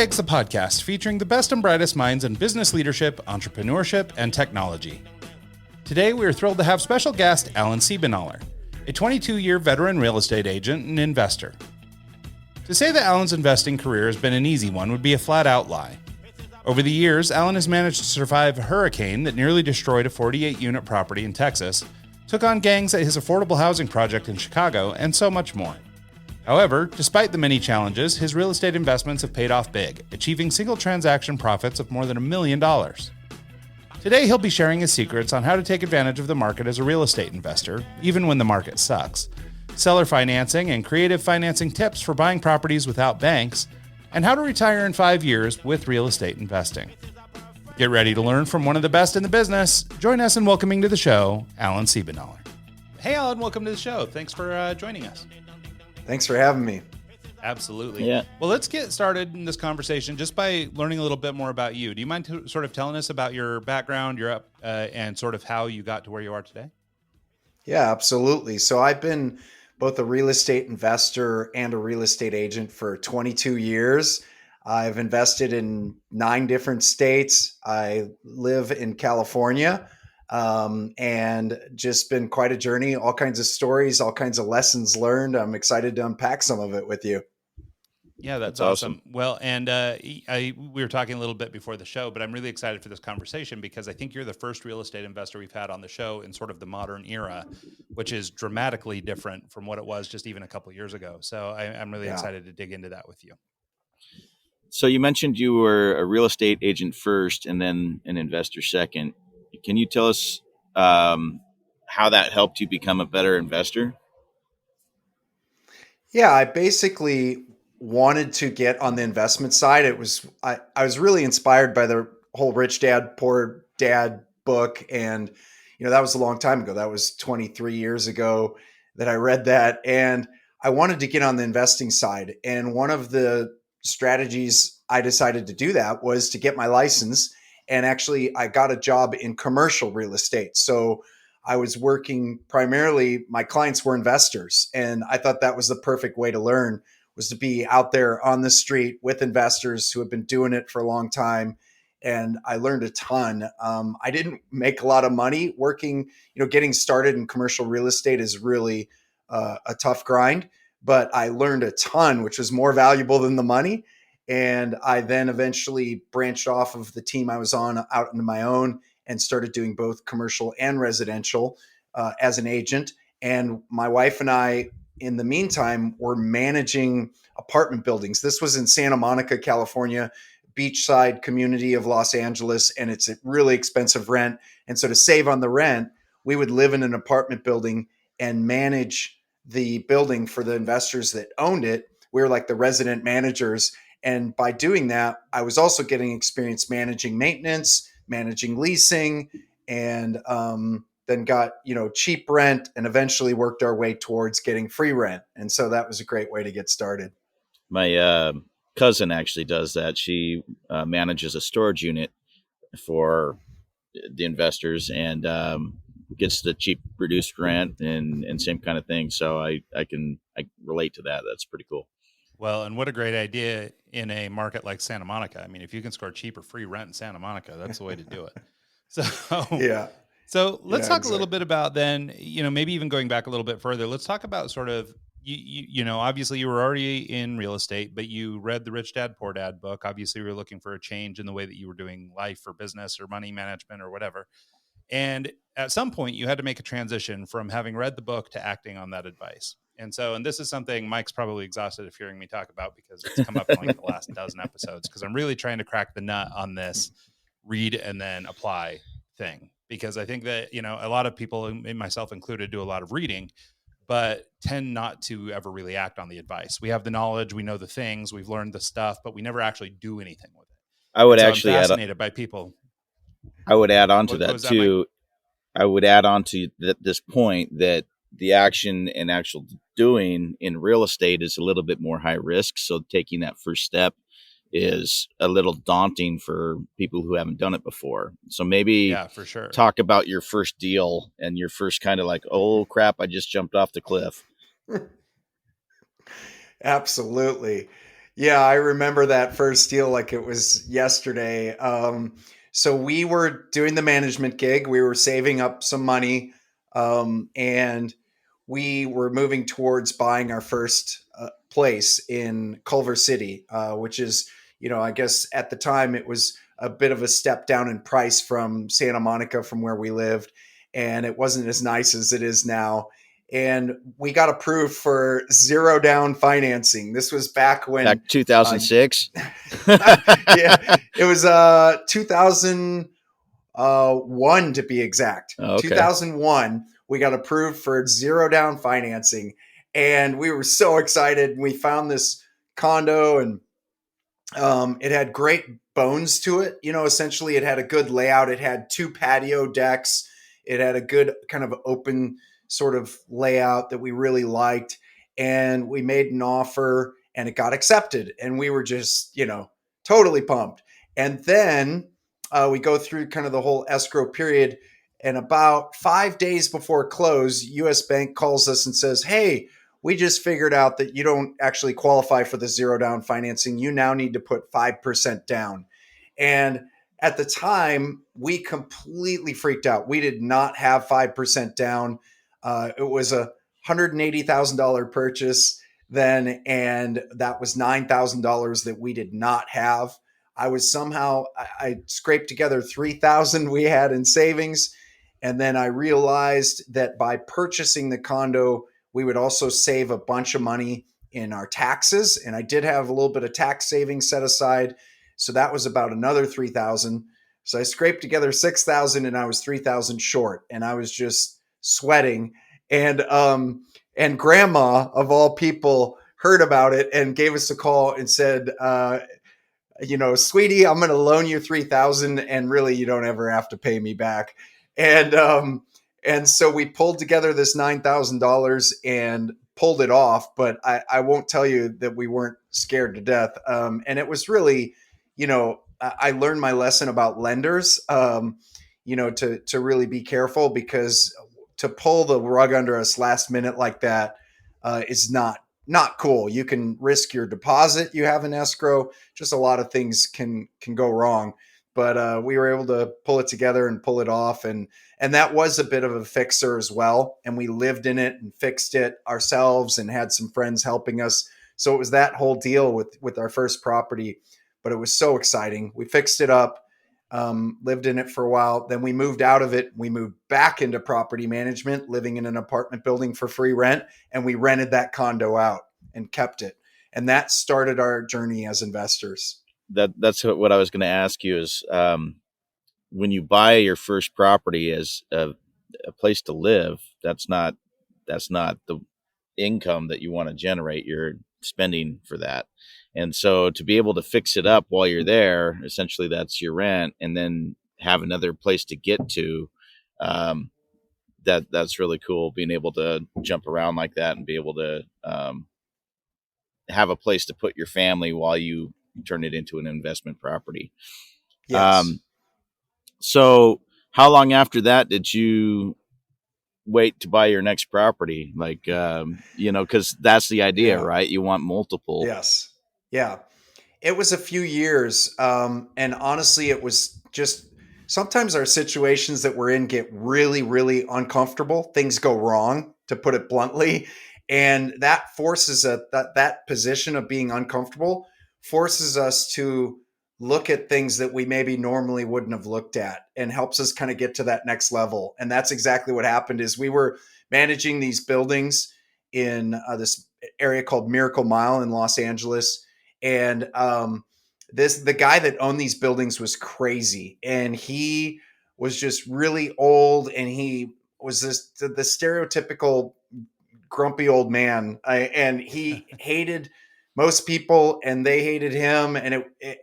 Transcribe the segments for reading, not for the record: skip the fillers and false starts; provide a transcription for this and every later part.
Eggs, a podcast featuring the best and brightest minds in business leadership, entrepreneurship, and technology. Today, we are thrilled to have special guest Alan Siebenaler, a 22-year veteran real estate agent and investor. To say that Alan's investing career has been an easy one would be a flat-out lie. Over the years, Alan has managed to survive a hurricane that nearly destroyed a 48-unit property in Texas, took on gangs at his affordable housing project in Chicago, and so much more. However, despite the many challenges, his real estate investments have paid off big, achieving single transaction profits of more than $1 million. Today, he'll be sharing his secrets on how to take advantage of the market as a real estate investor, even when the market sucks, seller financing and creative financing tips for buying properties without banks, and how to retire in 5 years with real estate investing. Get ready to learn from one of the best in the business. Join us in welcoming to the show, Alan Siebenaler. Hey, Alan, welcome to the show. Thanks for joining us. Thanks for having me. Absolutely. Yeah. Well, let's get started in this conversation just by learning a little bit more about you. Do you mind sort of telling us about your background, and sort of how you got to where you are today? Yeah, absolutely. So I've been both a real estate investor and a real estate agent for 22 years. I've invested in 9 different states. I live in California, and just been quite a journey, all kinds of stories, all kinds of lessons learned. I'm excited to unpack some of it with you. Yeah, that's awesome. Well, and we were talking a little bit before the show, but I'm really excited for this conversation because I think you're the first real estate investor we've had on the show in sort of the modern era, which is dramatically different from what it was just even a couple of years ago. So I'm really excited to dig into that with you. So you mentioned you were a real estate agent first and then an investor second. Can you tell us how that helped you become a better investor? Yeah, I basically wanted to get on the investment side. I was really inspired by the whole Rich Dad, Poor Dad book. And, that was a long time ago. That was 23 years ago that I read that. And I wanted to get on the investing side. And one of the strategies I decided to do that was to get my license. And actually, I got a job in commercial real estate. So I was working primarily, my clients were investors. And I thought that was the perfect way to learn, was to be out there on the street with investors who have been doing it for a long time. And I learned a ton. I didn't make a lot of money working, getting started in commercial real estate is really a tough grind, but I learned a ton, which was more valuable than the money. And I then eventually branched off of the team I was on out into my own and started doing both commercial and residential as an agent. And my wife and I, in the meantime, were managing apartment buildings. This was in Santa Monica, California, beachside community of Los Angeles, and it's a really expensive rent. And so to save on the rent, we would live in an apartment building and manage the building for the investors that owned it. We were like the resident managers. And by doing that, I was also getting experience managing maintenance, managing leasing, and then got, cheap rent and eventually worked our way towards getting free rent. And so that was a great way to get started. My cousin actually does that. She manages a storage unit for the investors and gets the cheap reduced rent and same kind of thing. So I relate to that. That's pretty cool. Well, and what a great idea in a market like Santa Monica. I mean, if you can score cheap or free rent in Santa Monica, that's the way to do it. So, yeah. So let's talk a little bit about then, maybe even going back a little bit further, let's talk about sort of, obviously you were already in real estate, but you read the Rich Dad, Poor Dad book. Obviously you were looking for a change in the way that you were doing life or business or money management or whatever. And at some point you had to make a transition from having read the book to acting on that advice. And this is something Mike's probably exhausted of hearing me talk about because it's come up in like the last dozen episodes, because I'm really trying to crack the nut on this read and then apply thing. Because I think that, a lot of people, myself included, do a lot of reading, but tend not to ever really act on the advice. We have the knowledge, we know the things, we've learned the stuff, but we never actually do anything with it. I would I'm fascinated by people. I would add on to that too. I would add on to this point that the action and actual doing in real estate is a little bit more high risk. So taking that first step is a little daunting for people who haven't done it before. So maybe for sure, talk about your first deal and your first kind of like, oh crap, I just jumped off the cliff. Absolutely. Yeah, I remember that first deal like it was yesterday. So we were doing the management gig. We were saving up some money, and we were moving towards buying our first place in Culver City, which is, I guess at the time it was a bit of a step down in price from Santa Monica, from where we lived, and it wasn't as nice as it is now. And we got approved for zero down financing. This was back Back when, 2006. yeah, it was 2001 to be exact. Oh, okay. 2001, we got approved for zero down financing, and we were so excited. We found this condo, and it had great bones to it. Essentially, it had a good layout. It had two patio decks. It had a good kind of open sort of layout that we really liked. And we made an offer, and it got accepted. And we were just, totally pumped. And then we go through kind of the whole escrow period. And about 5 days before close, US Bank calls us and says, "Hey, we just figured out that you don't actually qualify for the zero down financing. You now need to put 5% down." And at the time, we completely freaked out. We did not have 5% down. It was a $180,000 purchase then, and that was $9,000 that we did not have. I scraped together 3,000 we had in savings. And then I realized that by purchasing the condo, we would also save a bunch of money in our taxes. And I did have a little bit of tax savings set aside. So that was about another 3,000. So I scraped together 6,000, and I was 3,000 short, and I was just sweating. And grandma of all people heard about it and gave us a call and said, "Sweetie, I'm going to loan you 3,000, and really you don't ever have to pay me back." And so we pulled together this $9,000 and pulled it off. But I won't tell you that we weren't scared to death. And it was really, I learned my lesson about lenders, to really be careful, because to pull the rug under us last minute like that is not cool. You can risk your deposit you have in escrow. Just a lot of things can go wrong. But we were able to pull it together and pull it off, and that was a bit of a fixer as well. And we lived in it and fixed it ourselves, and had some friends helping us. So it was that whole deal with our first property. But it was so exciting. We fixed it up, lived in it for a while. Then we moved out of it. We moved back into property management, living in an apartment building for free rent, and we rented that condo out and kept it. And that started our journey as investors. That's what I was going to ask you is, when you buy your first property as a place to live, that's not the income that you want to generate. You're spending for that. And so to be able to fix it up while you're there, essentially that's your rent, and then have another place to get to, that's really cool, being able to jump around like that and be able to have a place to put your family while you turn it into an investment property. Yes. So how long after that did you wait to buy your next property? Like, because that's the idea, Yeah. right? You want multiple. Yes. Yeah. It was a few years. And honestly, it was just sometimes our situations that we're in get really, really uncomfortable. Things go wrong, to put it bluntly. And that forces that position of being uncomfortable forces us to look at things that we maybe normally wouldn't have looked at, and helps us kind of get to that next level. And that's exactly what happened. Is we were managing these buildings in this area called Miracle Mile in Los Angeles. And the guy that owned these buildings was crazy, and he was just really old, and he was the stereotypical grumpy old man, and he hated most people, and they hated him.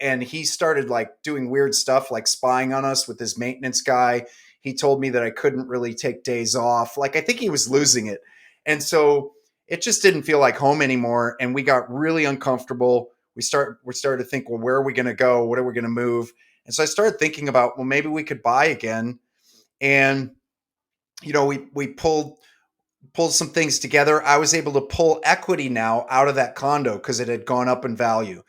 And he started like doing weird stuff, like spying on us with his maintenance guy. He told me that I couldn't really take days off. Like, I think he was losing it. And so it just didn't feel like home anymore, and we got really uncomfortable. We started to think, well, where are we going to go? What are we going to move? And so I started thinking about, well, maybe we could buy again. And we pulled pulled some things together. I was able to pull equity now out of that condo because it had gone up in value.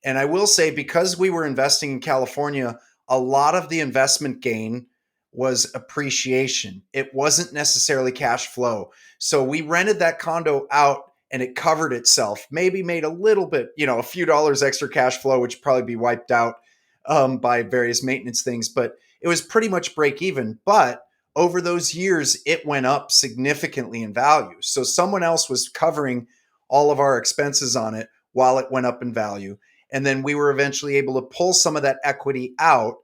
And I will say, because we were investing in California, a lot of the investment gain was appreciation. It wasn't necessarily cash flow. So we rented that condo out and it covered itself, maybe made a little bit, a few dollars extra cash flow, which would probably be wiped out by various maintenance things. But it was pretty much break even. But over those years, it went up significantly in value. So someone else was covering all of our expenses on it while it went up in value. And then we were eventually able to pull some of that equity out.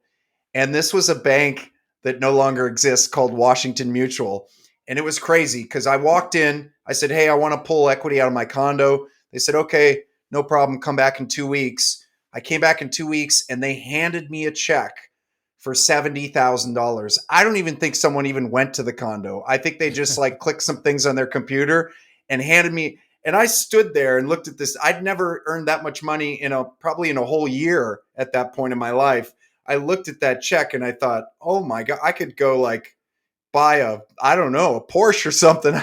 And this was a bank that no longer exists called Washington Mutual. And it was crazy because I walked in, I said, hey, I want to pull equity out of my condo. They said, okay, no problem. Come back in 2 weeks. I came back in 2 weeks and they handed me a check for $70,000. I don't even think someone even went to the condo. I think they just like clicked some things on their computer and handed me. And I stood there and looked at this. I'd never earned that much money probably in a whole year at that point in my life. I looked at that check and I thought, oh my God, I could go like buy a Porsche or something.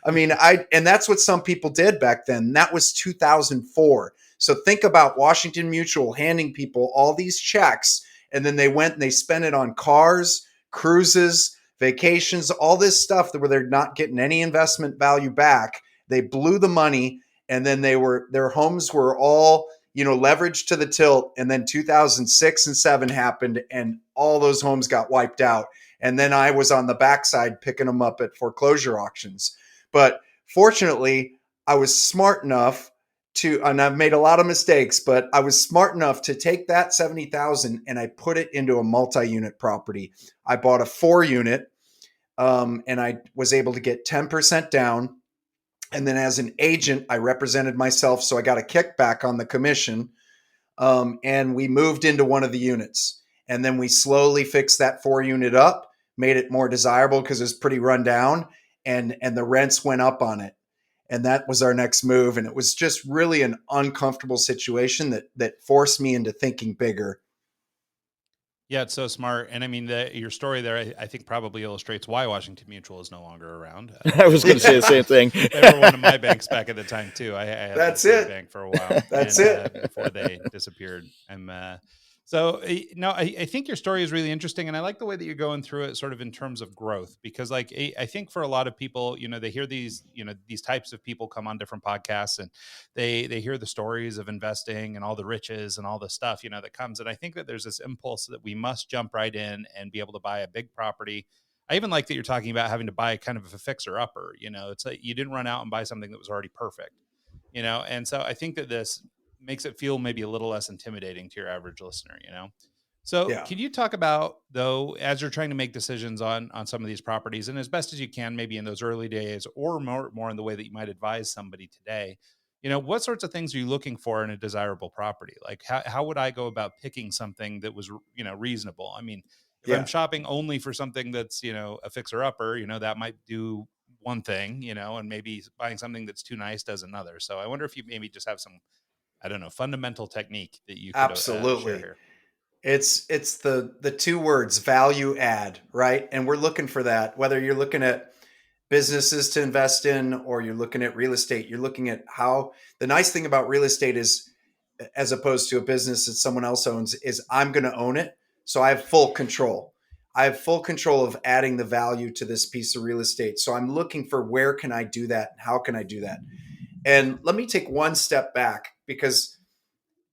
And that's what some people did back then. That was 2004. So think about Washington Mutual handing people all these checks, and then they went and they spent it on cars, cruises, vacations, all this stuff where they're not getting any investment value back. They blew the money, and then their homes were all, leveraged to the tilt. And then 2006 and 7 happened and all those homes got wiped out. And then I was on the backside picking them up at foreclosure auctions. But fortunately, I was smart enough and I've made a lot of mistakes, but I was smart enough to take that 70,000 and I put it into a multi-unit property. I bought a 4-unit, and I was able to get 10% down. And then as an agent, I represented myself. So I got a kickback on the commission. And we moved into one of the units. And then we slowly fixed that 4-unit up, made it more desirable because it was pretty run down, and the rents went up on it. And that was our next move. And it was just really an uncomfortable situation that forced me into thinking bigger. Yeah, it's so smart. And I mean, your story there, I think probably illustrates why Washington Mutual is no longer around. I was going to say the same thing. They were one of my banks back at the time too. I had That's the it. bank for a while. That's it. Before they disappeared. I think your story is really interesting, and I like the way that you're going through it sort of in terms of growth, because like I think for a lot of people, they hear these types of people come on different podcasts and they hear the stories of investing and all the riches and all the stuff, that comes. And I think that there's this impulse that we must jump right in and be able to buy a big property. I even like that you're talking about having to buy kind of a fixer upper, it's like you didn't run out and buy something that was already perfect, and so I think that this makes it feel maybe a little less intimidating to your average listener, So yeah. Can you talk about, though, as you're trying to make decisions on some of these properties, and as best as you can, maybe in those early days or more in the way that you might advise somebody today, what sorts of things are you looking for in a desirable property? Like how would I go about picking something that was, reasonable? I mean, if I'm shopping only for something that's, a fixer upper, that might do one thing, and maybe buying something that's too nice does another. So I wonder if you maybe just have some, I don't know, fundamental technique that you could absolutely share here. It's the 2 words, value add, right? And we're looking for that, whether you're looking at businesses to invest in or you're looking at real estate. You're looking at how the nice thing about real estate is, as opposed to a business that someone else owns, is I'm going to own it. So I have full control. I have full control of adding the value to this piece of real estate. So I'm looking for where can I do that? How can I do that? And let me take one step back, because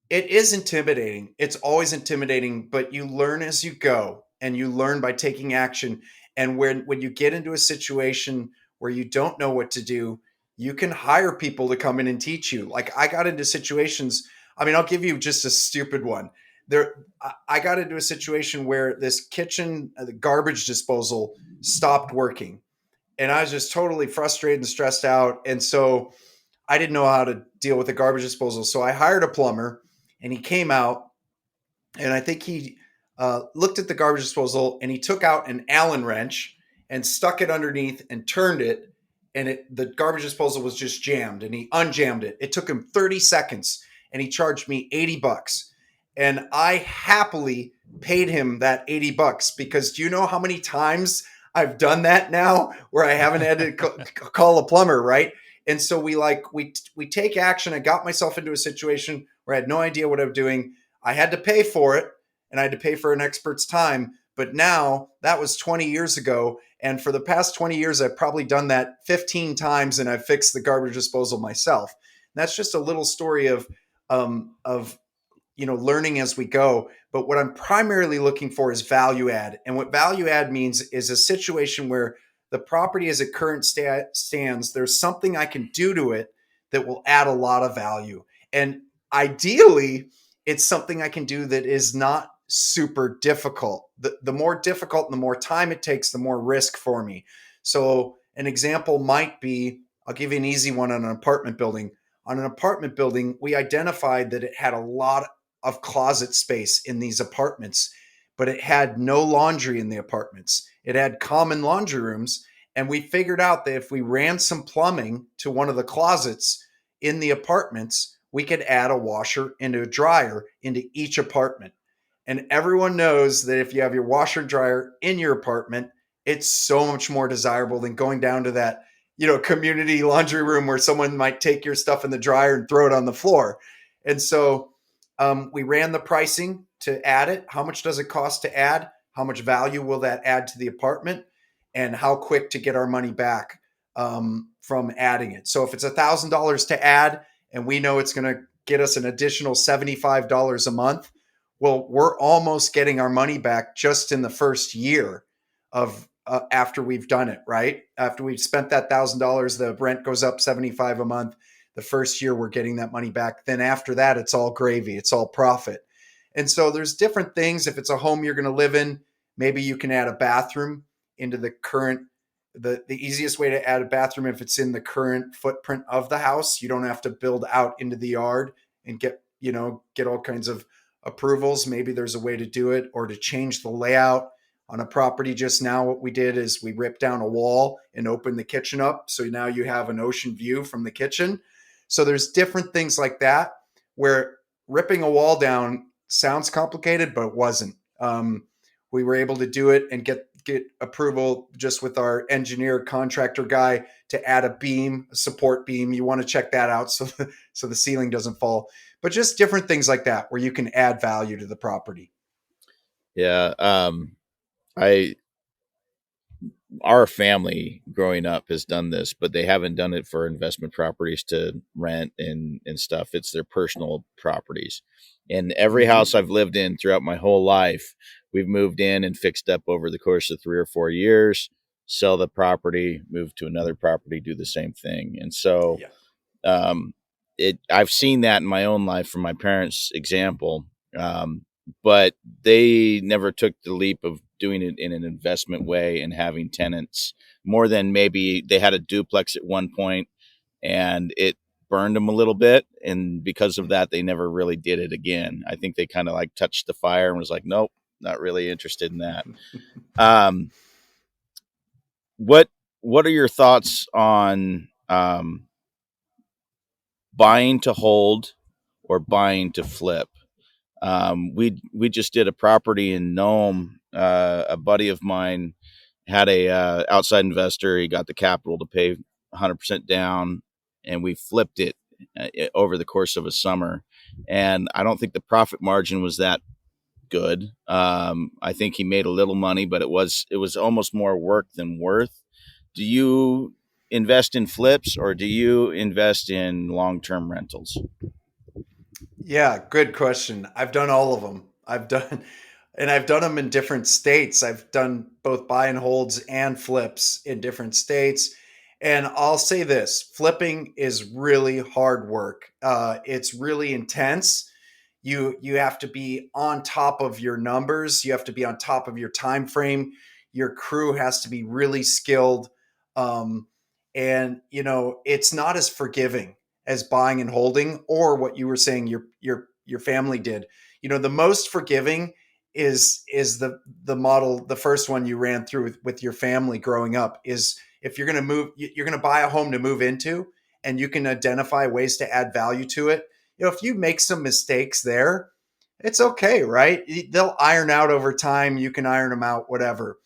it is intimidating. It's always intimidating, but you learn as you go, and you learn by taking action. And when you get into a situation where you don't know what to do, you can hire people to come in and teach you. Like I got into situations, I'll give you just a stupid one. I got into a situation where this kitchen, the garbage disposal stopped working. And I was just totally frustrated and stressed out. And so I didn't know how to deal with the garbage disposal. So I hired a plumber, and he came out, and I think he looked at the garbage disposal, and he took out an Allen wrench and stuck it underneath and turned it. And the garbage disposal was just jammed, and he unjammed it. It took him 30 seconds, and he charged me $80. And I happily paid him that $80, because do you know how many times I've done that now where I haven't had to call a plumber, right? And so we take action. I got myself into a situation where I had no idea what I'm doing. I had to pay for it, and I had to pay for an expert's time. But now that was 20 years ago, and for the past 20 years, I've probably done that 15 times, and I've fixed the garbage disposal myself. And that's just a little story of learning as we go. But what I'm primarily looking for is value add. And what value add means is a situation where the property as it current stands, there's something I can do to it that will add a lot of value. And ideally, it's something I can do that is not super difficult. The more difficult and the more time it takes, the more risk for me. So an example might be, I'll give you an easy one on an apartment building. On an apartment building, we identified that it had a lot of closet space in these apartments, but it had no laundry in the apartments. It had common laundry rooms. And we figured out that if we ran some plumbing to one of the closets in the apartments, we could add a washer and a dryer into each apartment. And everyone knows that if you have your washer and dryer in your apartment, it's so much more desirable than going down to that, community laundry room where someone might take your stuff in the dryer and throw it on the floor. And so we ran the pricing to add it. How much does it cost to add? How much value will that add to the apartment? And how quick to get our money back from adding it. So if it's $1,000 to add and we know it's going to get us an additional $75 a month, well, we're almost getting our money back just in the first year of after we've done it, right? After we've spent that $1,000, the rent goes up $75 a month. The first year we're getting that money back. Then after that, it's all gravy. It's all profit. And so there's different things. If it's a home you're going to live in, maybe you can add a bathroom into the current, the easiest way to add a bathroom, if it's in the current footprint of the house, you don't have to build out into the yard and get all kinds of approvals. Maybe there's a way to do it, or to change the layout on a property. Just now, what we did is we ripped down a wall and opened the kitchen up. So now you have an ocean view from the kitchen. So there's different things like that where ripping a wall down sounds complicated, but it wasn't. We were able to do it and get approval just with our engineer contractor guy to add a beam, a support beam. You want to check that out so the ceiling doesn't fall. But just different things like that where you can add value to the property. Yeah. Our family growing up has done this, but they haven't done it for investment properties to rent and stuff. It's their personal properties. And every house I've lived in throughout my whole life, we've moved in and fixed up over the course of 3 or 4 years, sell the property, move to another property, do the same thing. And so I've seen that in my own life from my parents' example. But they never took the leap of doing it in an investment way and having tenants, more than maybe they had a duplex at one point and it burned them a little bit. And because of that, they never really did it again. I think they kind of like touched the fire and was like, nope, not really interested in that. What are your thoughts on buying to hold or buying to flip? We just did a property in Nome. A buddy of mine had a outside investor. He got the capital to pay 100% down, and we flipped it over the course of a summer. And I don't think the profit margin was that good. I think he made a little money, but it was almost more work than worth. Do you invest in flips or do you invest in long-term rentals? Yeah, good question. I've done all of them. I've done them in different states. I've done both buy and holds and flips in different states. And I'll say this, flipping is really hard work. It's really intense. You have to be on top of your numbers. You have to be on top of your time frame. Your crew has to be really skilled. And it's not as forgiving as buying and holding, or what you were saying your family did. The most forgiving is the model, the first one you ran through with your family growing up, is if you're going to buy a home to move into and you can identify ways to add value to it. If you make some mistakes there, it's okay, right? They'll iron out over time. You can iron them out, whatever.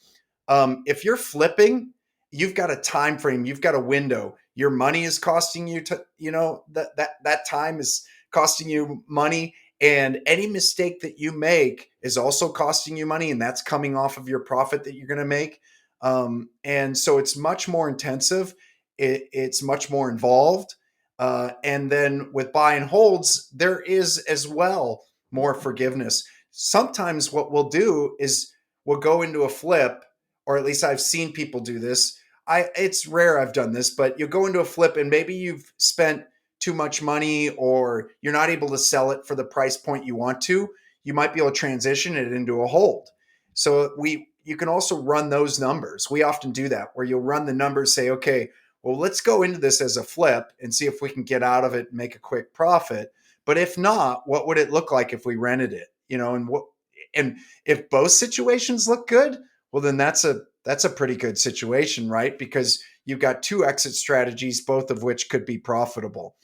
If you're flipping, you've got a time frame, you've got a window. Your money is costing you to, that time is costing you money. And any mistake that you make is also costing you money, and that's coming off of your profit that you're going to make. And so it's much more intensive. It's much more involved. And then with buy and holds, there is as well more forgiveness. Sometimes what we'll do is we'll go into a flip, or at least I've seen people do this. It's rare I've done this, but you'll go into a flip and maybe you've spent too much money or you're not able to sell it for the price point you want to. You might be able to transition it into a hold. So you can also run those numbers. We often do that where you'll run the numbers, say, okay, well, let's go into this as a flip and see if we can get out of it and make a quick profit. But if not, what would it look like if we rented it? And if both situations look good, well, then that's a pretty good situation, right? Because you've got two exit strategies, both of which could be profitable.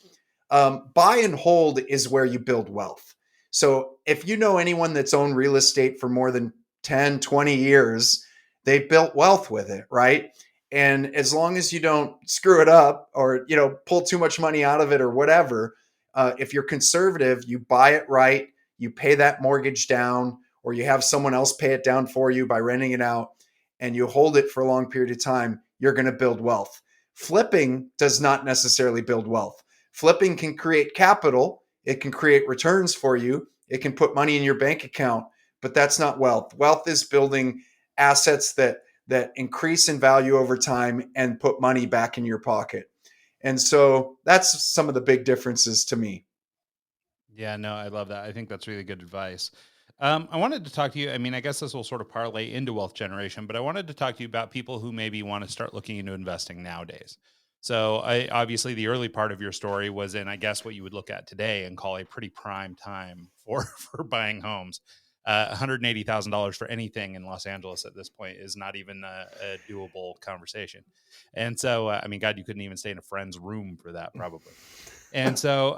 Buy and hold is where you build wealth. So if you know anyone that's owned real estate for more than 10, 20 years, they've built wealth with it, right? And as long as you don't screw it up or, pull too much money out of it or whatever, if you're conservative, you buy it right, you pay that mortgage down, or you have someone else pay it down for you by renting it out, and you hold it for a long period of time, you're going to build wealth. Flipping does not necessarily build wealth. Flipping can create capital. It can create returns for you. It can put money in your bank account, but that's not wealth. Wealth is building assets that increase in value over time and put money back in your pocket. And so that's some of the big differences to me. Yeah, no, I love that. I think that's really good advice. I wanted to talk to you. I mean, I guess this will sort of parlay into wealth generation, but I wanted to talk to you about people who maybe want to start looking into investing nowadays. So, obviously, the early part of your story was in, I guess, what you would look at today and call a pretty prime time for for buying homes. $180,000 for anything in Los Angeles at this point is not even a doable conversation. And so, I mean, God, you couldn't even stay in a friend's room for that, probably. And so,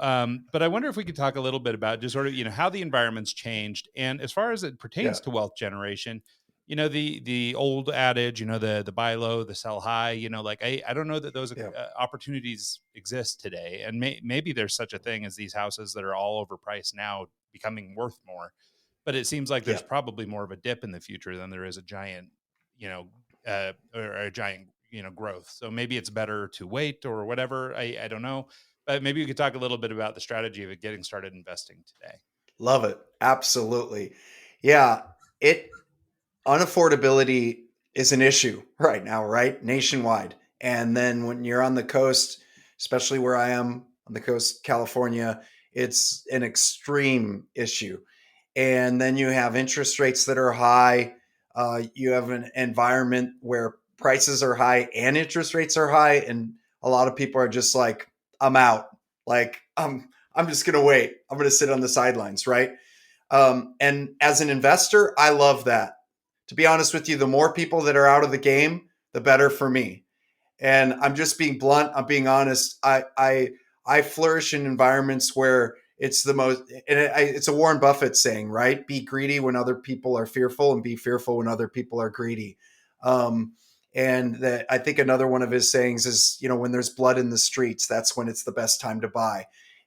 but I wonder if we could talk a little bit about just sort of, how the environment's changed. And as far as it pertains Yeah. to wealth generation, the old adage, the buy low, the sell high, like I don't know that those Yeah. opportunities exist today. And maybe there's such a thing as these houses that are all overpriced now becoming worth more. But it seems like there's Yeah. probably more of a dip in the future than there is a giant, or a giant, growth. So maybe it's better to wait or whatever. I don't know. But maybe you could talk a little bit about the strategy of getting started investing today. Love it. Absolutely. Yeah. Unaffordability is an issue right now, right? Nationwide. And then when you're on the coast, especially where I am on the coast, California, it's an extreme issue. And then you have interest rates that are high. You have an environment where prices are high and interest rates are high. And a lot of people are just like, I'm out. Like, I'm just going to wait. I'm going to sit on the sidelines, right? And as an investor, I love that. To be honest with you, the more people that are out of the game, the better for me. And I'm just being blunt. I'm being honest. I flourish in environments where it's the most. And it's a Warren Buffett saying, right? Be greedy when other people are fearful, and be fearful when other people are greedy. Um, and that I think another one of his sayings is, when there's blood in the streets, that's when it's the best time to buy.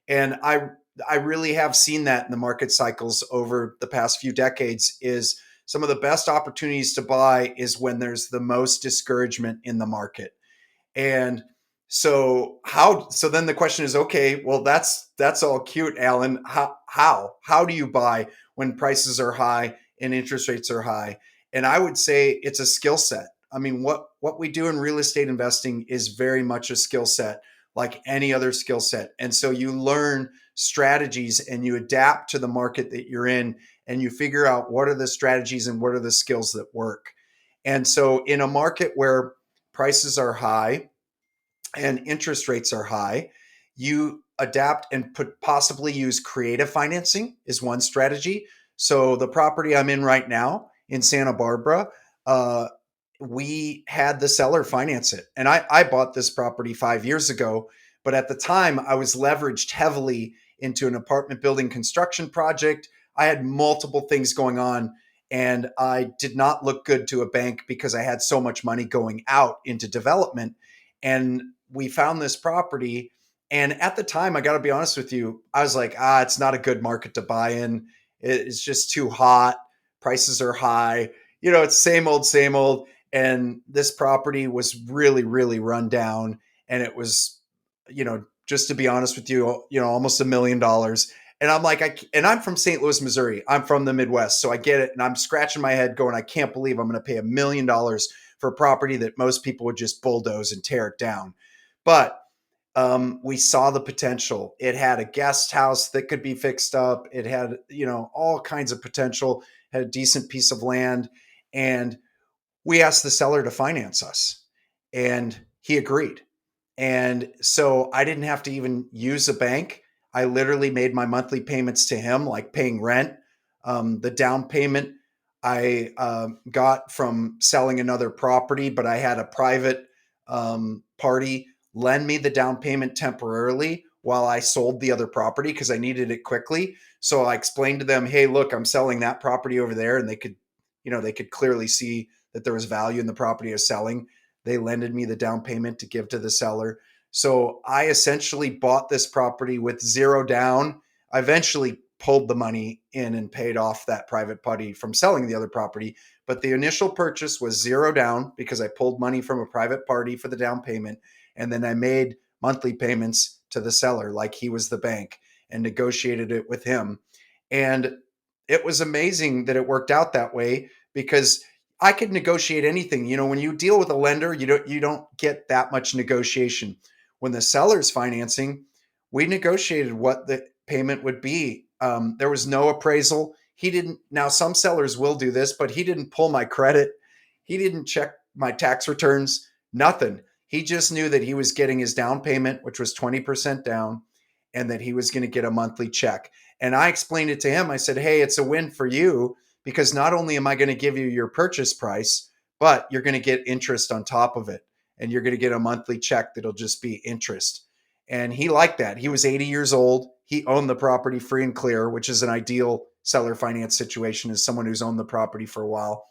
And I really have seen that in the market cycles over the past few decades. Is some of the best opportunities to buy is when there's the most discouragement in the market. And so then the question is, okay, well, that's all cute, Alan. How do you buy when prices are high and interest rates are high? And I would say it's a skill set. I mean, what we do in real estate investing is very much a skill set, like any other skill set. And so you learn strategies and you adapt to the market that you're in, and you figure out what are the strategies and what are the skills that work. And so in a market where prices are high and interest rates are high, you adapt and possibly use creative financing is one strategy. So the property I'm in right now in Santa Barbara, we had the seller finance it. And I bought this property 5 years ago, but at the time I was leveraged heavily into an apartment building construction project. I had multiple things going on. And I did not look good to a bank because I had so much money going out into development. And we found this property. And at the time, I got to be honest with you, I was like, it's not a good market to buy in. It's just too hot. Prices are high. It's same old, same old. And this property was really, really run down. And it was, just to be honest with you, almost $1 million. And I'm like, and I'm from St. Louis, Missouri. I'm from the Midwest. So I get it. And I'm scratching my head going, I can't believe I'm going to pay $1 million for a property that most people would just bulldoze and tear it down. But we saw the potential. It had a guest house that could be fixed up. It had, all kinds of potential, had a decent piece of land. And we asked the seller to finance us, and he agreed. And so I didn't have to even use a bank. I literally made my monthly payments to him, like paying rent. The down payment I got from selling another property, but I had a private party lend me the down payment temporarily while I sold the other property because I needed it quickly. So I explained to them, hey, look, I'm selling that property over there. And they could clearly see that there was value in the property I was selling. They lended me the down payment to give to the seller. So I essentially bought this property with zero down. I eventually pulled the money in and paid off that private party from selling the other property. But the initial purchase was zero down because I pulled money from a private party for the down payment. And then I made monthly payments to the seller like he was the bank and negotiated it with him. And it was amazing that it worked out that way because I could negotiate anything. When you deal with a lender, you don't get that much negotiation. When the seller's financing, we negotiated what the payment would be. There was no appraisal. He didn't. Now, some sellers will do this, but he didn't pull my credit. He didn't check my tax returns, nothing. He just knew that he was getting his down payment, which was 20% down, and that he was going to get a monthly check. And I explained it to him. I said, hey, it's a win for you because not only am I going to give you your purchase price, but you're going to get interest on top of it. And you're going to get a monthly check that'll just be interest. And he liked that. He was 80 years old. He owned the property free and clear, which is an ideal seller finance situation, as someone who's owned the property for a while.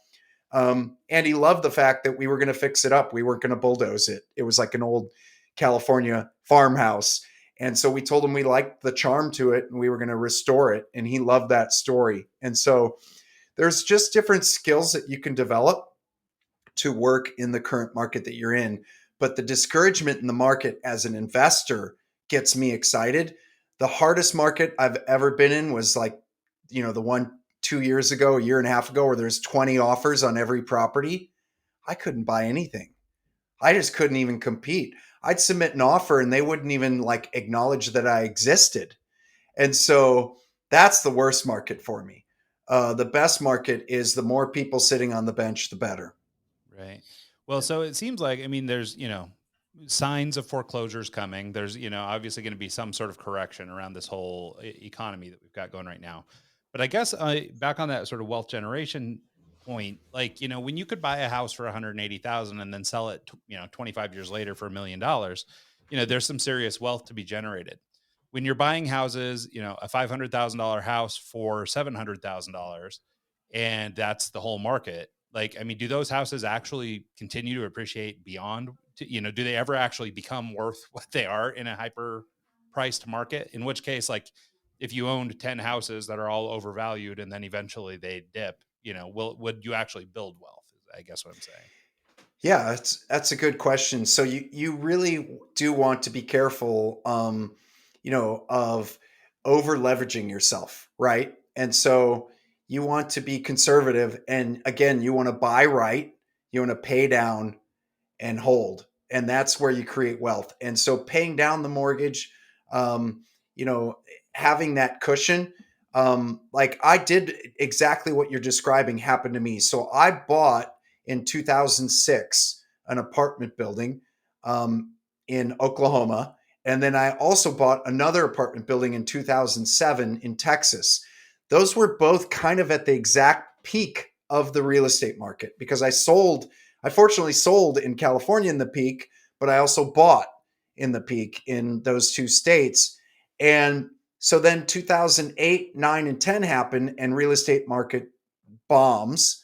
And he loved the fact that we were going to fix it up. We weren't going to bulldoze it. It was like an old California farmhouse. And so we told him we liked the charm to it and we were going to restore it. And he loved that story. And so there's just different skills that you can develop to work in the current market that you're in. But the discouragement in the market as an investor gets me excited. The hardest market I've ever been in was like, the one 2 years ago, a year and a half ago, where there's 20 offers on every property. I couldn't buy anything. I just couldn't even compete. I'd submit an offer and they wouldn't even like acknowledge that I existed. And so that's the worst market for me. The best market is the more people sitting on the bench, the better. Right. Well, so it seems like, there's, signs of foreclosures coming. There's, obviously going to be some sort of correction around this whole economy that we've got going right now. But I guess back on that sort of wealth generation point, like, when you could buy a house for 180,000 and then sell it, 25 years later for $1 million, there's some serious wealth to be generated. When you're buying houses, a $500,000 house for $700,000, and that's the whole market. Like, do those houses actually continue to appreciate beyond, do they ever actually become worth what they are in a hyper priced market? In which case, like, if you owned 10 houses that are all overvalued and then eventually they dip, would you actually build wealth? I guess what I'm saying. Yeah, that's a good question. So you really do want to be careful, of over leveraging yourself, right? And so you want to be conservative, and again, you want to buy right, you want to pay down and hold, and that's where you create wealth. And so paying down the mortgage, um, having that cushion, like I did exactly what you're describing happened to me. So I bought in 2006 an apartment building in Oklahoma. And then I also bought another apartment building in 2007 in Texas. Those were both kind of at the exact peak of the real estate market because I fortunately sold in California in the peak, but I also bought in the peak in those two states. And so then 2008, 9, and 10 happened and real estate market bombs,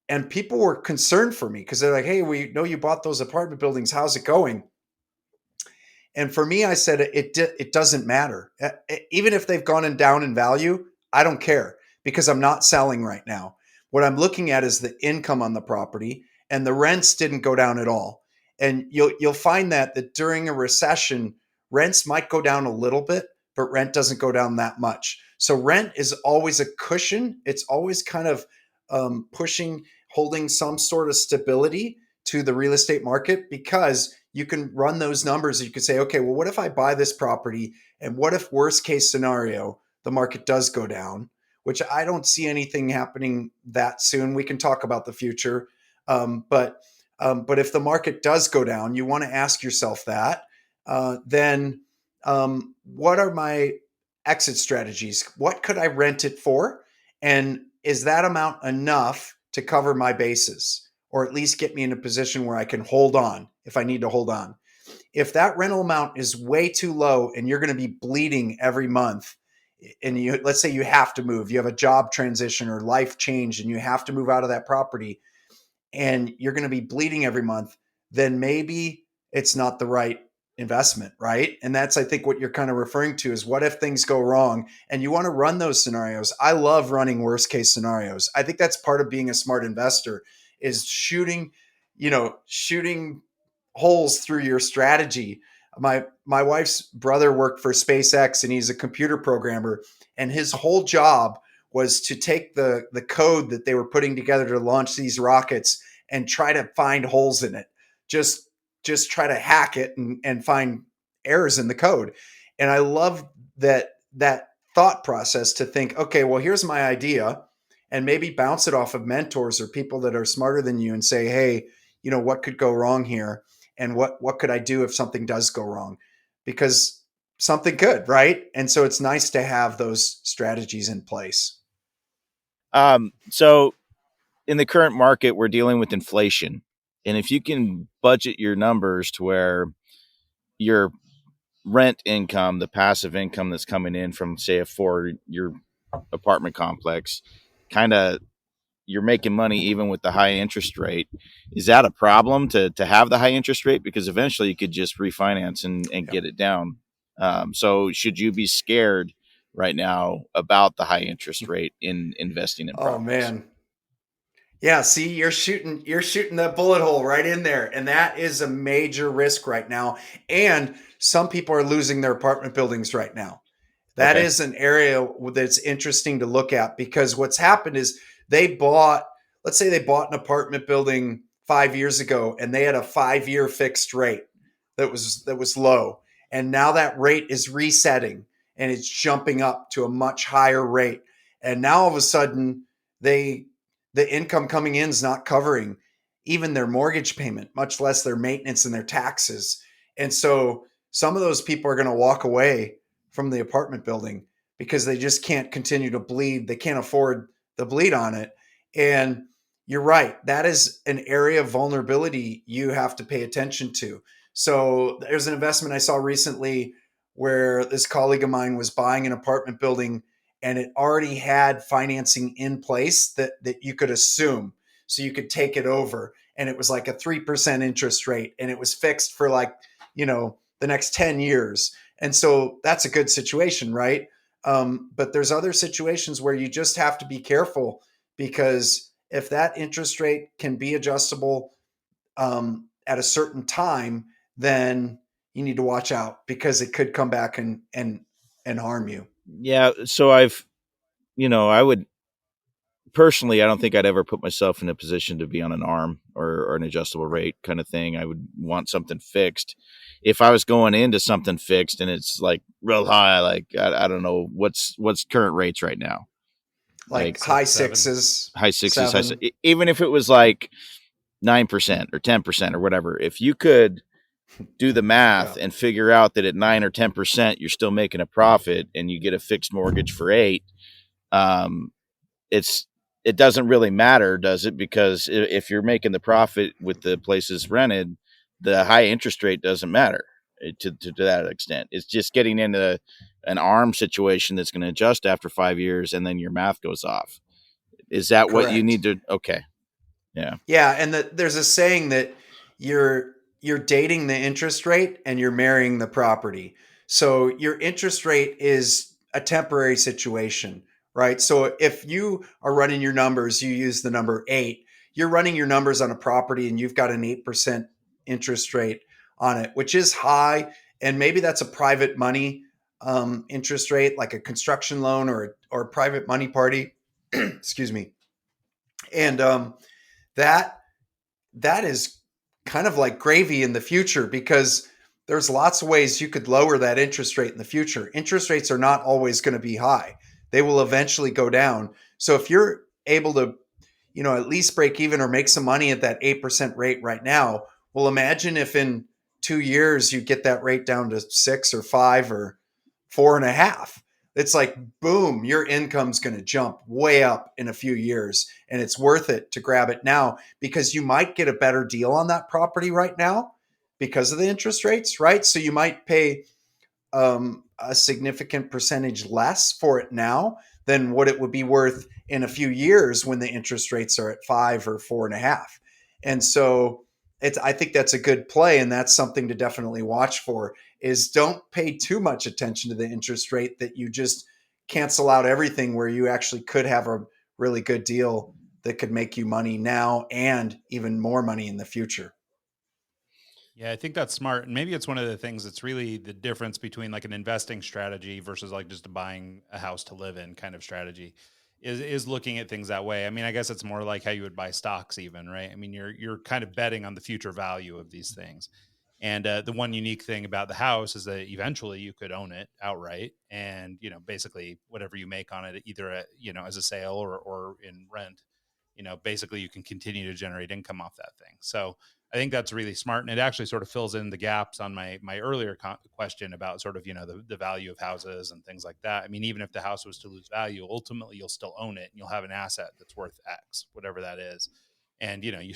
and people were concerned for me because they're like, "Hey, we know you bought those apartment buildings. How's it going?" And for me, I said it doesn't matter. Even if they've gone down in value, I don't care because I'm not selling right now. What I'm looking at is the income on the property, and the rents didn't go down at all. And you'll find that during a recession, rents might go down a little bit, but rent doesn't go down that much. So rent is always a cushion. It's always kind of pushing, holding some sort of stability to the real estate market because you can run those numbers. You could say, okay, well, what if I buy this property, and what if worst case scenario, the market does go down, which I don't see anything happening that soon. We can talk about the future. But if the market does go down, you want to ask yourself that, then what are my exit strategies? What could I rent it for? And is that amount enough to cover my bases, or at least get me in a position where I can hold on if I need to hold on? If that rental amount is way too low and you're going to be bleeding every month, and let's say you have to move, you have a job transition or life change and you have to move out of that property, and you're going to be bleeding every month, then maybe it's not the right investment, right? And that's, I think, what you're kind of referring to is what if things go wrong, and you want to run those scenarios. I love running worst case scenarios. I think that's part of being a smart investor, is shooting holes through your strategy. My wife's brother worked for SpaceX, and he's a computer programmer, and his whole job was to take the code that they were putting together to launch these rockets and try to find holes in it. Just try to hack it and find errors in the code. And I love that thought process, to think, okay, well, here's my idea, and maybe bounce it off of mentors or people that are smarter than you and say, hey, what could go wrong here? And what could I do if something does go wrong? Because something could, right? And so it's nice to have those strategies in place. So in the current market, we're dealing with inflation. And if you can budget your numbers to where your rent income, the passive income that's coming in from, say, your apartment complex, kind of, you're making money even with the high interest rate. Is that a problem to have the high interest rate? Because eventually you could just refinance and get it down. So should you be scared right now about the high interest rate in investing in properties? Oh man. Yeah, see, you're shooting that bullet hole right in there. And that is a major risk right now. And some people are losing their apartment buildings right now. That is an area that's interesting to look at, because what's happened is let's say they bought an apartment building 5 years ago, and they had a 5-year fixed rate that was low. And now that rate is resetting, and it's jumping up to a much higher rate. And now all of a sudden the income coming in is not covering even their mortgage payment, much less their maintenance and their taxes. And so some of those people are going to walk away from the apartment building because they just can't continue to bleed. They can't afford the bleed on it. And you're right. That is an area of vulnerability you have to pay attention to. So there's an investment I saw recently where this colleague of mine was buying an apartment building, and it already had financing in place that you could assume. So you could take it over, and it was like a 3% interest rate, and it was fixed for the next 10 years. And so that's a good situation, right? But there's other situations where you just have to be careful, because if that interest rate can be adjustable at a certain time, then you need to watch out, because it could come back and harm you. Yeah. So I would personally, I don't think I'd ever put myself in a position to be on an ARM or an adjustable rate kind of thing. I would want something fixed. If I was going into something fixed and it's like real high, like I don't know what's current rates right now, like high sixes, even if it was like 9% or 10% or whatever. If you could do the math and figure out that at 9 or 10%, you're still making a profit, and you get a fixed mortgage for 8, it doesn't really matter, does it? Because if you're making the profit with the places rented, the high interest rate doesn't matter to that extent. It's just getting into an ARM situation that's going to adjust after 5 years, and then your math goes off. Is that what you Correct. need to? Okay. Yeah, and there's a saying that you're dating the interest rate and you're marrying the property. So your interest rate is a temporary situation, right? So if you are running your numbers, you use the number 8, you're running your numbers on a property and you've got an 8% interest rate on it, which is high. And maybe that's a private money interest rate, like a construction loan or a private money party. Excuse me. And that that is kind of like gravy in the future, because there's lots of ways you could lower that interest rate in the future. Interest rates are not always going to be high. They will eventually go down. So if you're able to, at least break even or make some money at that 8% rate right now, well, imagine if in 2 years you get that rate down to 6 or 5 or 4.5. It's like, boom, your income's going to jump way up in a few years. And it's worth it to grab it now, because you might get a better deal on that property right now because of the interest rates, right? So you might pay a significant percentage less for it now than what it would be worth in a few years when the interest rates are at 5 or 4.5. And so I think that's a good play. And that's something to definitely watch for, is don't pay too much attention to the interest rate that you just cancel out everything where you actually could have a really good deal that could make you money now and even more money in the future. Yeah, I think that's smart. And maybe it's one of the things that's really the difference between like an investing strategy versus like just buying a house to live in kind of strategy, is looking at things that way. I mean, I guess it's more like how you would buy stocks even, right? I mean, you're kind of betting on the future value of these things. And the one unique thing about the house is that eventually you could own it outright, and basically whatever you make on it, either as a sale or in rent, basically you can continue to generate income off that thing. So I think that's really smart, and it actually sort of fills in the gaps on my earlier question about sort of the value of houses and things like that. I mean, even if the house was to lose value, ultimately you'll still own it, and you'll have an asset that's worth X, whatever that is. And you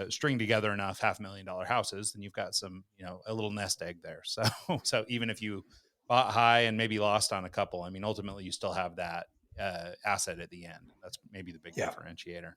string together enough $500,000 houses, then you've got some a little nest egg there. So even if you bought high and maybe lost on a couple, I mean, ultimately you still have that asset at the end. That's maybe the big differentiator.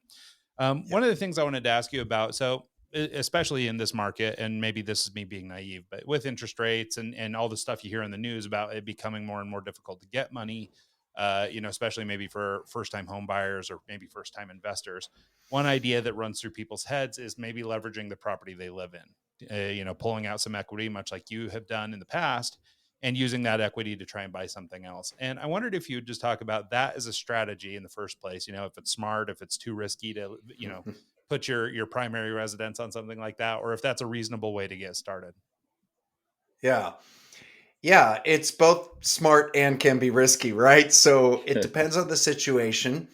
One of the things I wanted to ask you about, so especially in this market, and maybe this is me being naive, but with interest rates and all the stuff you hear in the news about it becoming more and more difficult to get money, especially maybe for first-time home buyers or maybe first-time investors. One idea that runs through people's heads is maybe leveraging the property they live in, pulling out some equity, much like you have done in the past, and using that equity to try and buy something else. And I wondered if you would just talk about that as a strategy in the first place, if it's smart, if it's too risky to, put your primary residence on something like that, or if that's a reasonable way to get started. Yeah. Yeah, it's both smart and can be risky, right? So it depends on the situation.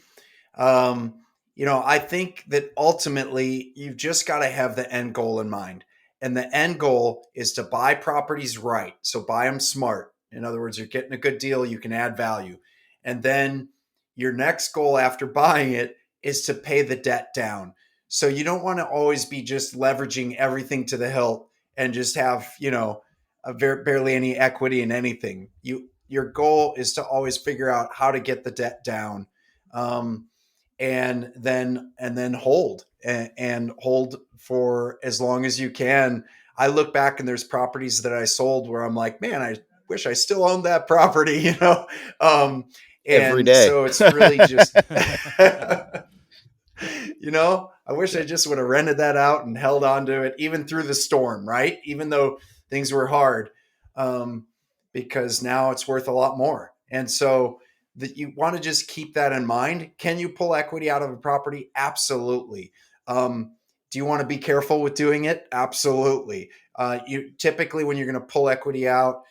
I think that ultimately you've just got to have the end goal in mind. And the end goal is to buy properties right. So buy them smart. In other words, you're getting a good deal, you can add value. And then your next goal after buying it is to pay the debt down. So you don't want to always be just leveraging everything to the hilt and just have, barely any equity in anything. Your goal is to always figure out how to get the debt down. And then hold hold for as long as you can. I look back and there's properties that I sold where I'm like, man, I wish I still owned that property, Every and day. so it's really just, I wish I just would have rented that out and held on to it even through the storm, right? Even though things were hard, because now it's worth a lot more. And so that you want to just keep that in mind. Can you pull equity out of a property? Absolutely. Do you want to be careful with doing it? Absolutely. You typically, when you're going to pull equity out,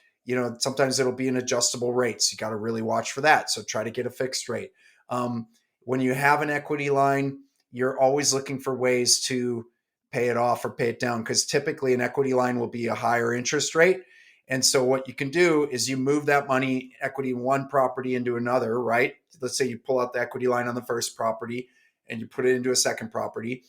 sometimes it'll be an adjustable rate. So you got to really watch for that. So try to get a fixed rate. When you have an equity line, you're always looking for ways to pay it off or pay it down, because typically an equity line will be a higher interest rate. And so what you can do is you move that money, equity in one property into another, right? Let's say you pull out the equity line on the first property and you put it into a second property.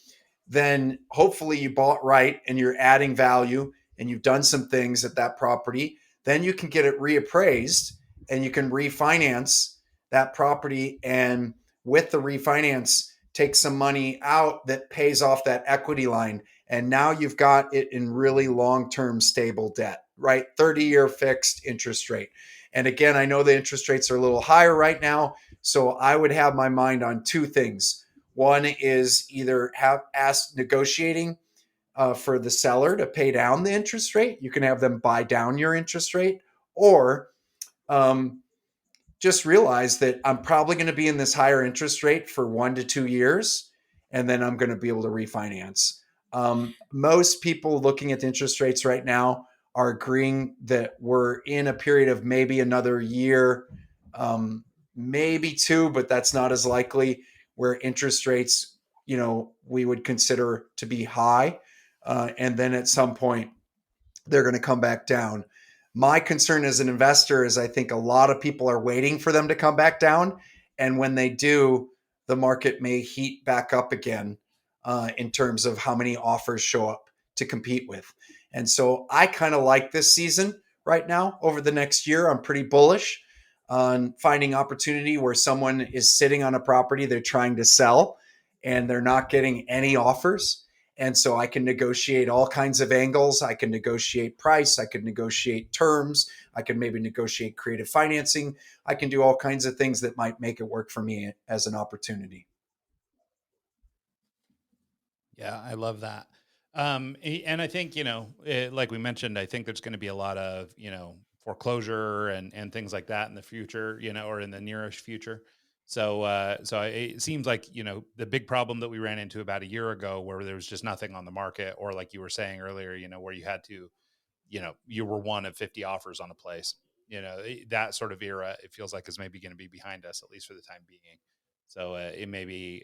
Then hopefully you bought right and you're adding value and you've done some things at that property. Then you can get it reappraised and you can refinance that property and with the refinance, take some money out that pays off that equity line. And now you've got it in really long-term stable debt, right? 30-year fixed interest rate. And again, I know the interest rates are a little higher right now. So I would have my mind on two things. One is either negotiating for the seller to pay down the interest rate. You can have them buy down your interest rate, or just realize that I'm probably going to be in this higher interest rate for 1 to 2 years, and then I'm going to be able to refinance. Most people looking at the interest rates right now are agreeing that we're in a period of maybe another year, maybe two, but that's not as likely, where interest rates, we would consider to be high. And then at some point, they're going to come back down. My concern as an investor is I think a lot of people are waiting for them to come back down. And when they do, the market may heat back up again in terms of how many offers show up to compete with. And so I kind of like this season right now. Over the next year, I'm pretty bullish on finding opportunity where someone is sitting on a property they're trying to sell and they're not getting any offers. And so I can negotiate all kinds of angles. I can negotiate price. I can negotiate terms. I can maybe negotiate creative financing. I can do all kinds of things that might make it work for me as an opportunity. Yeah, I love that. And I think, like we mentioned, I think there's going to be a lot of, foreclosure and things like that in the future, or in the nearest future. So it seems like, the big problem that we ran into about a year ago where there was just nothing on the market, or like you were saying earlier, where you had to, you were one of 50 offers on a place, that sort of era, it feels like is maybe going to be behind us, at least for the time being. So it may be,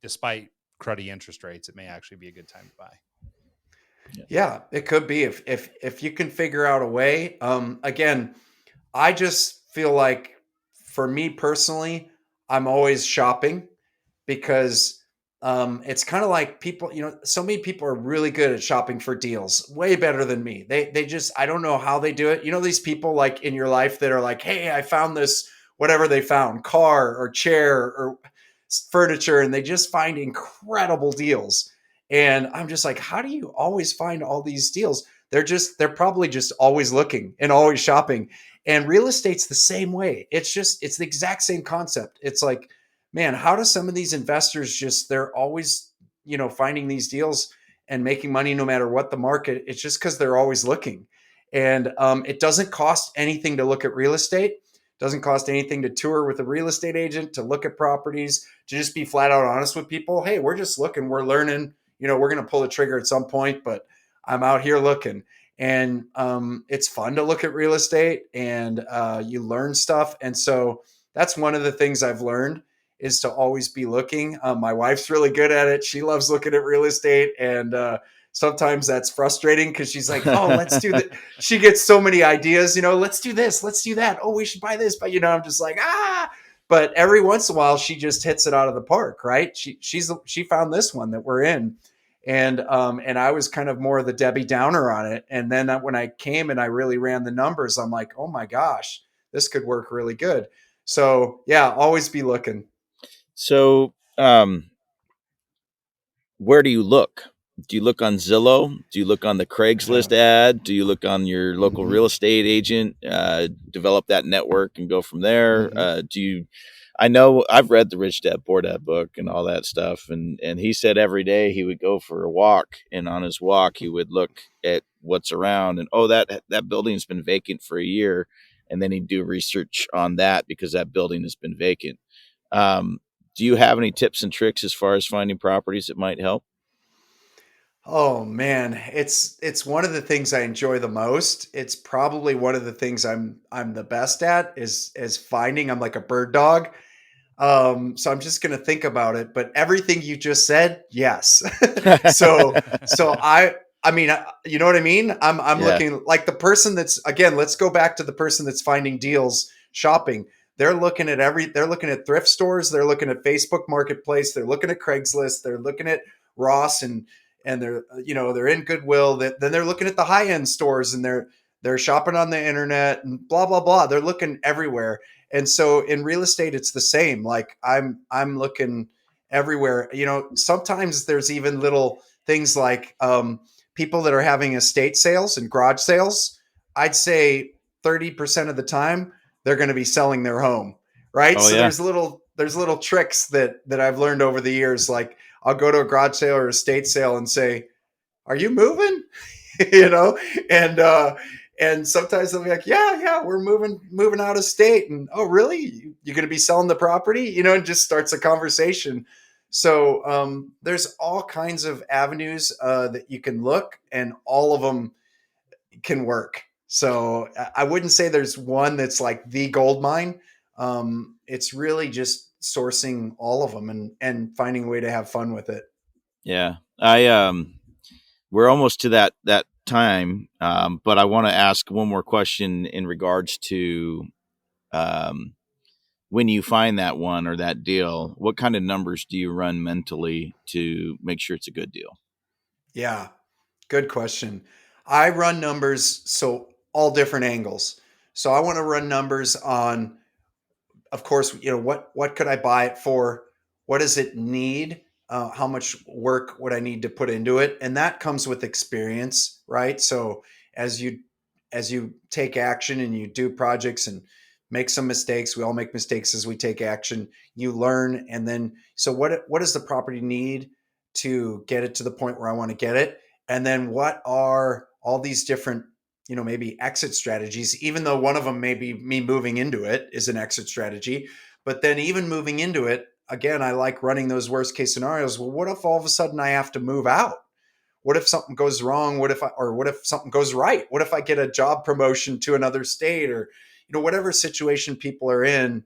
despite cruddy interest rates, it may actually be a good time to buy. Yeah, it could be if you can figure out a way. Again, I just feel like for me personally, I'm always shopping because it's kind of like people, so many people are really good at shopping for deals, way better than me. They just, I don't know how they do it. These people like in your life that are like, hey, I found this, whatever they found, car or chair or furniture, and they just find incredible deals. And I'm just like, how do you always find all these deals? They're probably just always looking and always shopping. And real estate's the same way. It's the exact same concept. It's like, man, how do some of these investors they're always, finding these deals and making money no matter what the market? It's just because they're always looking. And it doesn't cost anything to look at real estate. It doesn't cost anything to tour with a real estate agent, to look at properties, to just be flat out honest with people. Hey, we're just looking, we're learning, we're going to pull the trigger at some point, but I'm out here looking. And it's fun to look at real estate, and you learn stuff. And so that's one of the things I've learned, is to always be looking. My wife's really good at it. She loves looking at real estate. And sometimes that's frustrating because she's like, oh, let's do that. She gets so many ideas, let's do this, let's do that. Oh, we should buy this. But, I'm just like, but every once in a while, she just hits it out of the park, right? She found this one that we're in. And I was kind of more of the Debbie Downer on it. And then when I came and I really ran the numbers, I'm like, oh my gosh, this could work really good. So yeah, always be looking. So where do you look? Do you look on Zillow? Do you look on the Craigslist ad? Do you look on your local real estate agent, develop that network and go from there? I know I've read the Rich Dad Poor Dad book and all that stuff. And he said every day he would go for a walk, and on his walk, he would look at what's around, and, that building's been vacant for a year. And then he'd do research on that because that building has been vacant. Do you have any tips and tricks as far as finding properties that might help? Oh man, it's one of the things I enjoy the most. It's probably one of the things I'm the best at is finding. I'm like a bird dog. So I'm just going to think about it, but everything you just said, yes. so I mean, you know what I mean? I'm looking like the person that's, again, let's go back to the person that's finding deals shopping. They're looking at thrift stores. They're looking at Facebook Marketplace. They're looking at Craigslist. They're looking at Ross, and they're in Goodwill. Then they're looking at the high end stores, and they're shopping on the internet and blah, blah, blah. They're looking everywhere. And so in real estate, it's the same. Like I'm looking everywhere. Sometimes there's even little things like people that are having estate sales and garage sales. I'd say 30% of the time they're going to be selling their home, right? Oh So yeah. there's little tricks that I've learned over the years. Like I'll go to a garage sale or estate sale and say, "Are you moving?" you know, and sometimes they'll be like, "Yeah, we're moving out of state." And, "Oh, really? You're going to be selling the property?" And just starts a conversation. So there's all kinds of avenues that you can look, and all of them can work. So I wouldn't say there's one that's like the gold mine. It's really just sourcing all of them and finding a way to have fun with it. Yeah. We're almost to that time, but I want to ask one more question in regards to when you find that one or that deal. What kind of numbers do you run mentally to make sure it's a good deal? Yeah, good question. I run numbers, so all different angles. So I want to run numbers on, of course, what could I buy it for? What does it need? How much work would I need to put into it? And that comes with experience, right? So as you as you take action and you do projects and make some mistakes, we all make mistakes as we take action. You learn, and then so what does the property need to get it to the point where I want to get it? And then what are all these different maybe exit strategies, even though one of them may be me moving into it is an exit strategy. But then even moving into it, again, I like running those worst case scenarios. Well, what if all of a sudden I have to move out? What if something goes wrong? What if something goes right? What if I get a job promotion to another state, or, whatever situation people are in?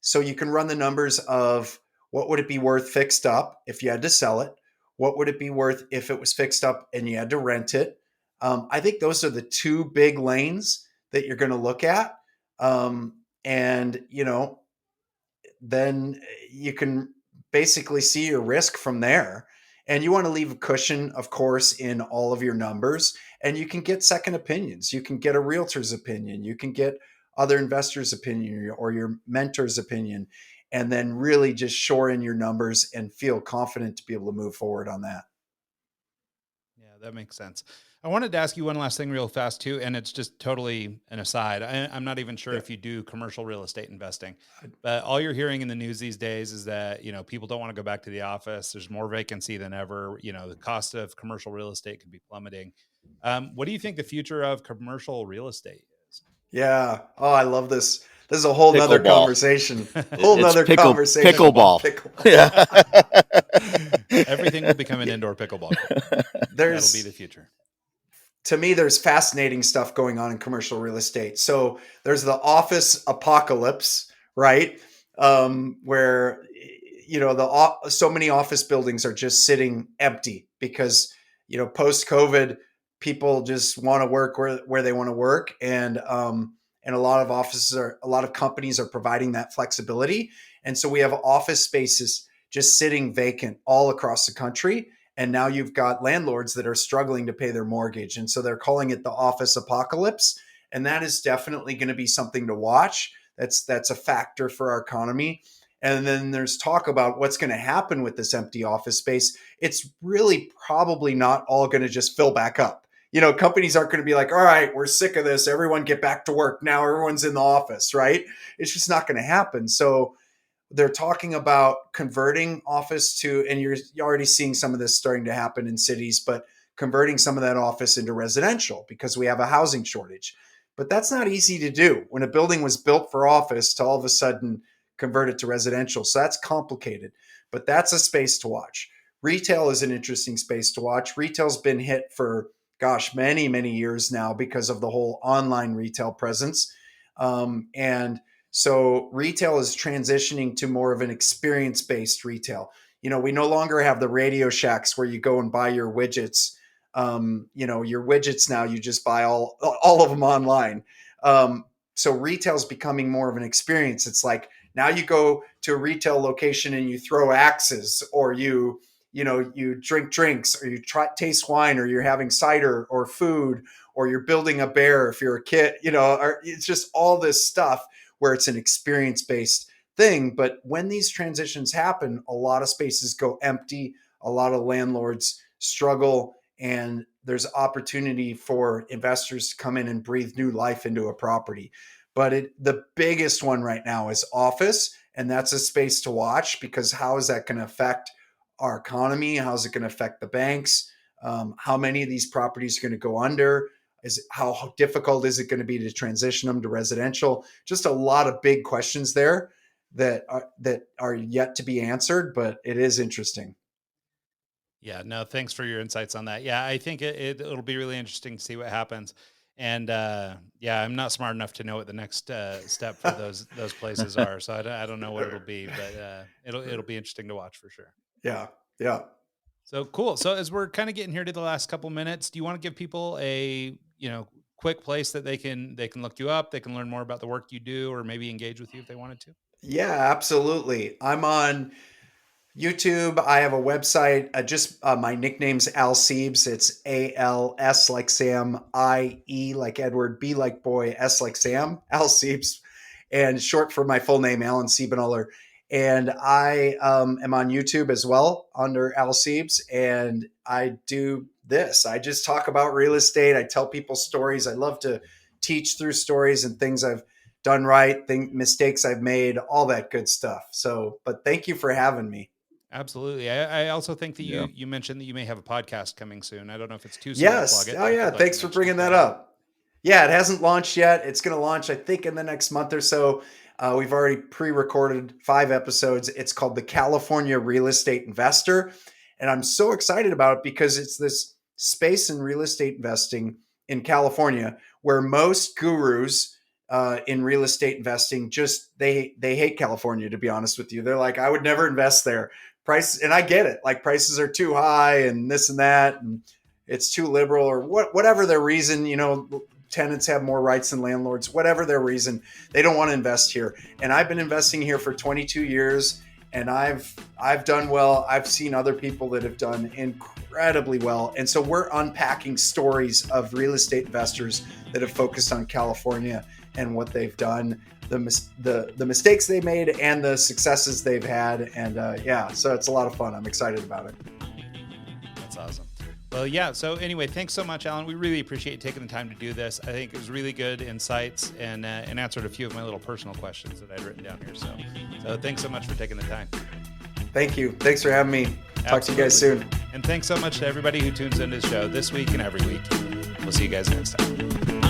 So you can run the numbers of what would it be worth fixed up if you had to sell it? What would it be worth if it was fixed up and you had to rent it? I think those are the two big lanes that you're going to look at. And, then you can basically see your risk from there. And you want to leave a cushion, of course, in all of your numbers. And you can get second opinions. You can get a realtor's opinion. You can get other investors' opinion or your mentor's opinion. And then really just shore in your numbers and feel confident to be able to move forward on that. Yeah, that makes sense. I wanted to ask you one last thing real fast too, and it's just totally an aside. I'm not even sure Yeah. if you do commercial real estate investing, but all you're hearing in the news these days is that, people don't want to go back to the office. There's more vacancy than ever. The cost of commercial real estate could be plummeting. What do you think the future of commercial real estate is? Yeah. Oh, I love this. This is a whole nother Pickleball. conversation. Whole It's nother conversation about pickleball. pickleball. Yeah. Everything will become an indoor pickleball court. That'll be the future. To me, there's fascinating stuff going on in commercial real estate. So there's the office apocalypse, right? Where so many office buildings are just sitting empty because post COVID, people just want to work where they want to work, and a lot of companies are providing that flexibility, and so we have office spaces just sitting vacant all across the country. And now you've got landlords that are struggling to pay their mortgage. And so they're calling it the office apocalypse. And that is definitely going to be something to watch. That's a factor for our economy. And then there's talk about what's going to happen with this empty office space. It's really probably not all going to just fill back up. Companies aren't going to be like, all right, we're sick of this. Everyone get back to work. Now everyone's in the office, right? It's just not going to happen. So they're talking about converting office to, and you're already seeing some of this starting to happen in cities, but converting some of that office into residential because we have a housing shortage. But that's not easy to do when a building was built for office to all of a sudden convert it to residential. So that's complicated, but that's a space to watch. Retail is an interesting space to watch. Retail's been hit for, many, many years now because of the whole online retail presence. And so retail is transitioning to more of an experience-based retail. We no longer have the Radio Shacks where you go and buy your widgets. Your widgets now, you just buy all of them online. So retail is becoming more of an experience. It's like now you go to a retail location and you throw axes, or you drink drinks, or you taste wine, or you're having cider or food, or you're building a bear if you're a kid, or it's just all this stuff where it's an experience-based thing. But when these transitions happen, a lot of spaces go empty, a lot of landlords struggle, and there's opportunity for investors to come in and breathe new life into a property. But the biggest one right now is office, and that's a space to watch, because how is that going to affect our economy? How is it going to affect the banks? How many of these properties are going to go under? How difficult is it going to be to transition them to residential? Just a lot of big questions there that are yet to be answered, but it is interesting. Yeah, no, thanks for your insights on that. Yeah, I think it'll be really interesting to see what happens. And yeah, I'm not smart enough to know what the next step for those places are, so I don't know what it'll be, but it'll be interesting to watch for sure. Yeah, yeah. So cool. So as we're kind of getting here to the last couple minutes, do you want to give people a quick place that they can look you up, they can learn more about the work you do, or maybe engage with you if they wanted to? Yeah, absolutely. I'm on YouTube. I have a website. My nickname's Al Siebes. It's ALS like Sam, IE like Edward, B like boy, S like Sam, Al Siebes, and short for my full name, Alan Siebenaler. And I am on YouTube as well under Al Siebes, and I do this. I just talk about real estate. I tell people stories. I love to teach through stories and things I've done right, mistakes I've made, all that good stuff. So, but thank you for having me. Absolutely. I also think that you mentioned that you may have a podcast coming soon. I don't know if it's too soon yes. to plug it. Oh yeah. Thanks for bringing that up. Yeah, it hasn't launched yet. It's going to launch, I think, in the next month or so. We've already pre-recorded 5 episodes. It's called The California Real Estate Investor. And I'm so excited about it because it's this space in real estate investing in California where most gurus in real estate investing they hate California, to be honest with you. They're like, I would never invest there. Price, and I get it. Like, prices are too high and this and that, and it's too liberal, or whatever their reason, tenants have more rights than landlords, whatever their reason, they don't want to invest here. And I've been investing here for 22 years and I've done well. I've seen other people that have done incredibly well. And so we're unpacking stories of real estate investors that have focused on California and what they've done, the mistakes they made and the successes they've had. And so it's a lot of fun. I'm excited about it. That's awesome. Well, yeah. So anyway, thanks so much, Alan. We really appreciate you taking the time to do this. I think it was really good insights and answered a few of my little personal questions that I'd written down here. So thanks so much for taking the time. Thank you. Thanks for having me. Talk to you guys soon. And thanks so much to everybody who tunes into the show this week and every week. We'll see you guys next time.